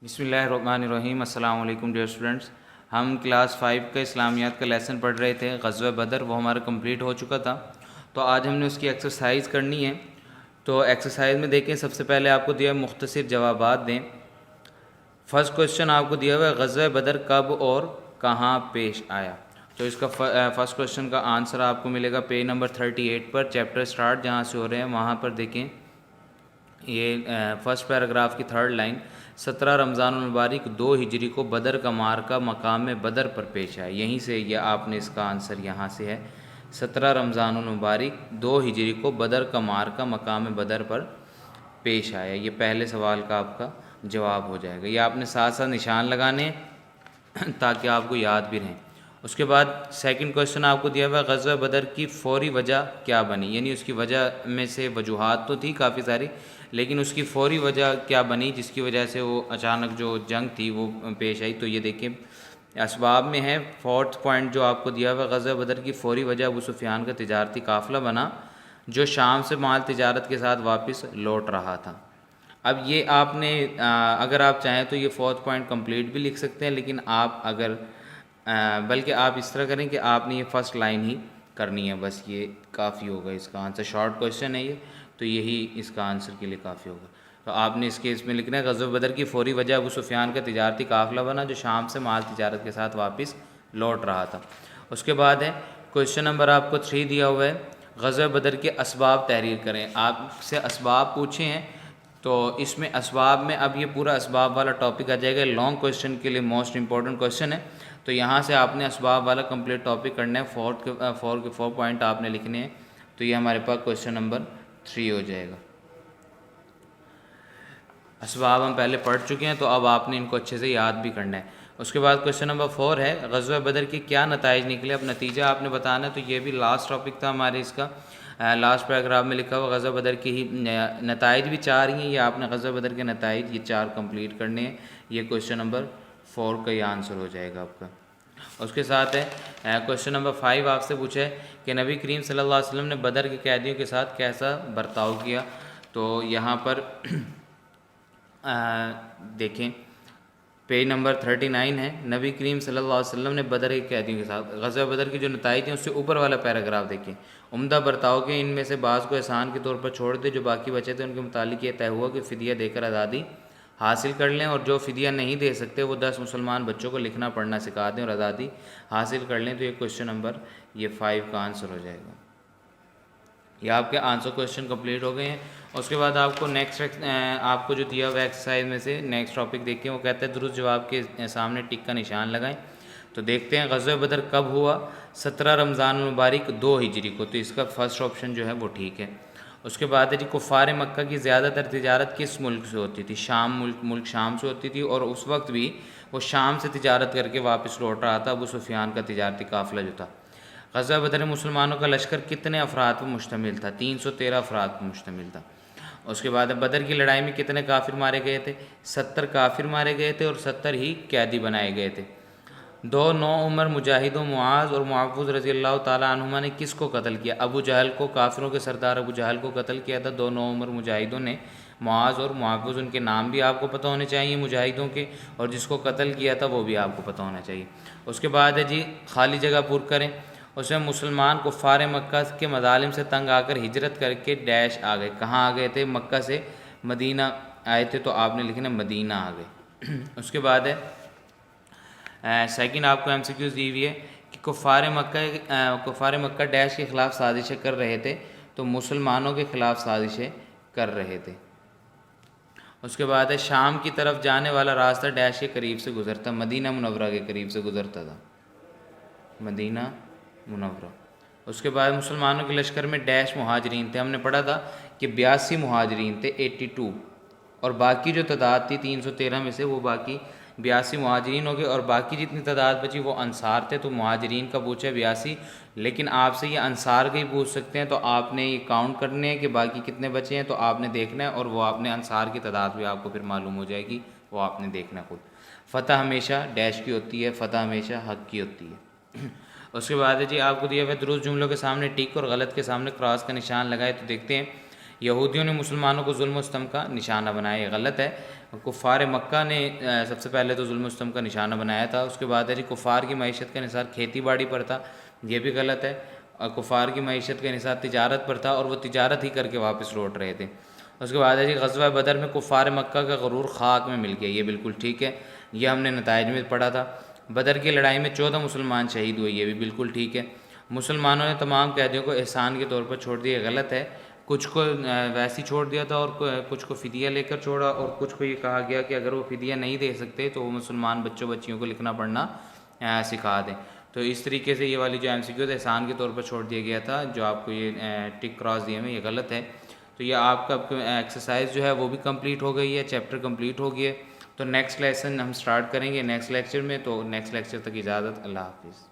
बिस्मिल्लाहिर्रहमानिर्रहीम। अस्सलाम वालेकुम डियर स्टूडेंट्स। हम क्लास 5 का इस्लामियात का लेसन पढ़ रहे थे, ग़ज़वा बदर। वो हमारा कंप्लीट हो चुका था, तो आज हमने उसकी एक्सरसाइज करनी है। तो एक्सरसाइज में देखें, सबसे पहले आपको दिया है मुख्तसर जवाबात दें। फर्स्ट क्वेश्चन आपको दिया हुआ है, ग़ज़वा बदर कब और कहाँ पेश आया। तो इसका फर्स्ट क्वेश्चन का आंसर आपको मिलेगा पेज नंबर 38 पर। चैप्टर स्टार्ट जहाँ से हो रहे हैं वहाँ पर देखें, ये फर्स्ट पैराग्राफ की थर्ड लाइन, 17 रमज़ान मुबारक 2 हिजरी को बदर का मार्का मकाम में बदर पर पेश आया। यहीं से ये आपने इसका आंसर यहाँ से है, 17 रमज़ान मुबारक 2 हिजरी को बदर का मार्का मकाम में बदर पर पेश आया। ये पहले सवाल का आपका जवाब हो जाएगा। ये आपने साथ साथ निशान लगाने ताकि आपको याद भी रहें। उसके बाद सेकंड क्वेश्चन आपको दिया हुआ है, ग़ज़वा बदर की फ़ौरी वजह क्या बनी। यानी उसकी वजह में से वजूहात तो थी काफ़ी सारी, लेकिन उसकी फ़ौरी वजह क्या बनी जिसकी वजह से वो अचानक जो जंग थी वो पेश आई। तो ये देखिए असबाब में है, फोर्थ पॉइंट जो आपको दिया हुआ, ग़ज़वा बदर की फ़ौरी वजह अबू सुफियान का तिजारती काफ़िला बना जो शाम से माल तिजारत के साथ वापस लौट रहा था। अब ये आपने अगर आप चाहें तो ये फोर्थ पॉइंट कंप्लीट भी लिख सकते हैं, लेकिन आप अगर बल्कि आप इस तरह करें कि आपने ये फ़र्स्ट लाइन ही करनी है, बस ये काफ़ी होगा इसका आंसर। शॉर्ट क्वेश्चन है ये, तो यही इसका आंसर के लिए काफ़ी होगा। तो आपने इसके इसमें लिखना है, ग़ज़वा बदर की फ़ौरी वजह अबू सुफियान का तिजारती काफ़िला बना जो शाम से माल तिजारत के साथ वापस लौट रहा था। उसके बाद है क्वेश्चन नंबर आपको 3 दिया हुआ है, ग़ज़वा बदर के असबाब तहरीर करें। आपसे असबाब पूछे हैं, तो इसमें असबाब में अब ये पूरा असबाब वाला टॉपिक आ जाएगा। लॉन्ग क्वेश्चन के लिए मोस्ट इंपॉर्टेंट क्वेश्चन है, तो यहाँ से आपने असबाब वाला कंप्लीट टॉपिक करना है। 4 पॉइंट आपने लिखने हैं। तो ये हमारे पास क्वेश्चन नंबर 3 हो जाएगा। असबाब हम पहले पढ़ चुके हैं, तो अब आपने इनको अच्छे से याद भी करना है। उसके बाद क्वेश्चन नंबर 4 है, ग़ज़वा बदर के क्या नताइज निकले। अब नतीजा आपने बताना है। तो ये भी लास्ट टॉपिक था हमारे इसका, लास्ट पैराग्राफ में लिखा हुआ ग़ज़वा बदर के ही नताइज भी 4 ही हैं। ये आपने ग़ज़वा बदर के नताइज ये 4 कंप्लीट करने हैं। ये क्वेश्चन नंबर 4 का ये आंसर हो जाएगा आपका। उसके साथ है क्वेश्चन नंबर 5 आपसे पूछा है कि नबी करीम सल्लल्लाहु अलैहि वसल्लम ने बदर के कैदियों के साथ कैसा बर्ताव किया। तो यहाँ पर देखें पेज नंबर 39 है, नबी करीम सल्लल्लाहु अलैहि वसल्लम ने बदर के कैदियों के साथ ग़ज़वा बदर की जो नताइज हैं उससे ऊपर वाला पैराग्राफ देखें। उम्दा बर्ताव के इनमें से बाज़ को एहसान के तौर पर छोड़ दे, जो बाकी बचे थे उनके मुतालिक ये तय हुआ कि फ़िदिया देकर आज़ादी हासिल कर लें, और जो फ़िदिया नहीं दे सकते वो 10 मुसलमान बच्चों को लिखना पढ़ना सिखा दें और आज़ादी हासिल कर लें। तो ये क्वेश्चन नंबर ये 5 का आंसर हो जाएगा। ये आपके आंसर क्वेश्चन कंप्लीट हो गए हैं। उसके बाद आपको नेक्स्ट आपको जो दिया हुआ एक्सरसाइज में से नेक्स्ट टॉपिक देखें, वो कहता है दुरुस्त जवाब के सामने टिक का निशान लगाएं। तो देखते हैं ग़ज़वा बदर कब हुआ, 17 रमज़ान मुबारक 2 हिजरी को। तो इसका फर्स्ट ऑप्शन जो है वो ठीक है। उसके बाद है जी, कुफ़ार मक्का की ज़्यादातर तिजारत किस मुल्क से होती थी। शाम मुल्क शाम से होती थी, और उस वक्त भी वो शाम से तिजारत करके वापस लौट रहा था अबू सुफियान का तिजारती काफ़िला जो था। ग़ज़वा बदर में मुसलमानों का लश्कर कितने अफराद पर मुश्तमिल था। 313 अफराद पर मुश्तमिल था। उसके बाद बदर की लड़ाई में कितने काफिर मारे गए थे। 70 काफिर मारे गए थे और 70 ही कैदी बनाए गए थे। 2 नौ उम्र मुजाहिदों मुआज़ और मुअव्वज़ रज़ी अल्लाह ताला अन्हुमा ने किसको कत्ल किया। अबू जहल को, काफिरों के सरदार अबू जहल को कत्ल किया था 2 नौ उम्र मुजाहिदों ने। मुआज़ और मुअव्वज़, उनके नाम भी आपको पता होने चाहिए मुजाहिदों के, और जिसको कत्ल किया था वो भी आपको पता होना चाहिए। उसके बाद है जी, खाली जगह पुर करें। उसमें मुसलमान कुफ़ार मक्का के मज़ालिम से तंग आकर हिजरत करके डैश आ गए। कहाँ आ गए थे। मक्का से मदीना आए थे, तो आपने लिखना मदीना आ गए। उसके बाद है सेकंड आपको MCQs दी हुई है कि कुफ़ार मक्का डैश के ख़िलाफ़ साजिशें कर रहे थे। तो मुसलमानों के ख़िलाफ़ साजिशें कर रहे थे। उसके बाद है शाम की तरफ जाने वाला रास्ता डैश के करीब से गुज़रता, मदीना मुनव्वरा के करीब से गुज़रता था, मदीना मुनव्वरा। उसके बाद मुसलमानों के लश्कर में डैश मुहाजिरीन थे। हमने पढ़ा था कि 82 मुहाजिरीन थे, 82, और बाकी जो तादाद थी 313 में से वो बाकी 82 मुहाजिरीन हो गए, और बाकी जितनी तादाद बची वो अंसार थे। तो मुहाजिरीन का पूछा 82, लेकिन आपसे ये अंसार का ही पूछ सकते हैं। तो आपने ये काउंट करने हैं कि बाकी कितने बचे हैं, तो आपने देखना है, और वो आपने अंसार की तादाद भी आपको फिर मालूम हो जाएगी, वो आपने देखना खुद। फ़तह हमेशा डैश की होती है, फ़तह हमेशा हक़ की होती है। उसके बाद है जी, आपको दिया हुआ दुरुस्त जुमलों के सामने टिक और गलत के सामने क्रॉस का निशान लगाए। तो देखते हैं, यहूदियों ने मुसलमानों को जुल्म व सितम का निशाना बनाया, ये गलत है। कुफ़ार मक्का ने सबसे पहले तो जुल्म सितम का निशाना बनाया था। उसके बाद है जी कुफ़ार की मईशत का निसार खेती बाड़ी पर था, ये भी गलत है। और कुफ़ार की मईशत का निसार तिजारत पर था और वो तिजारत ही करके वापस लौट रहे थे। उसके बाद है जी ग़ज़वा बदर में कुफ़ार मक्का का गरूर खाक में मिल गया, ये बिल्कुल ठीक है, ये हमने नताइज में पढ़ा था। बदर की लड़ाई में 14 मुसलमान शहीद हुए, ये भी बिल्कुल ठीक है। मुसलमानों ने तमाम कैदियों को एहसान के तौर पर छोड़ दिया, गलत है। कुछ को वैसे ही छोड़ दिया था और कुछ को फ़िदिया लेकर छोड़ा, और कुछ को ये कहा गया कि अगर वो फ़िदिया नहीं दे सकते तो वो मुसलमान बच्चों बच्चियों को लिखना पढ़ना सिखा दें। तो इस तरीके से ये वाली जो MCQ एहसान के तौर पर छोड़ दिया गया था, जो आपको ये टिक क्रॉस दिए में, ये गलत है। तो ये आपका एक्सरसाइज जो है वो भी कंप्लीट हो गई है, चैप्टर कंप्लीट हो गया है। तो नेक्स्ट लेसन हम स्टार्ट करेंगे नेक्स्ट लेक्चर में। तो नेक्स्ट लेक्चर तक इजाज़त, अल्लाह हाफिज़।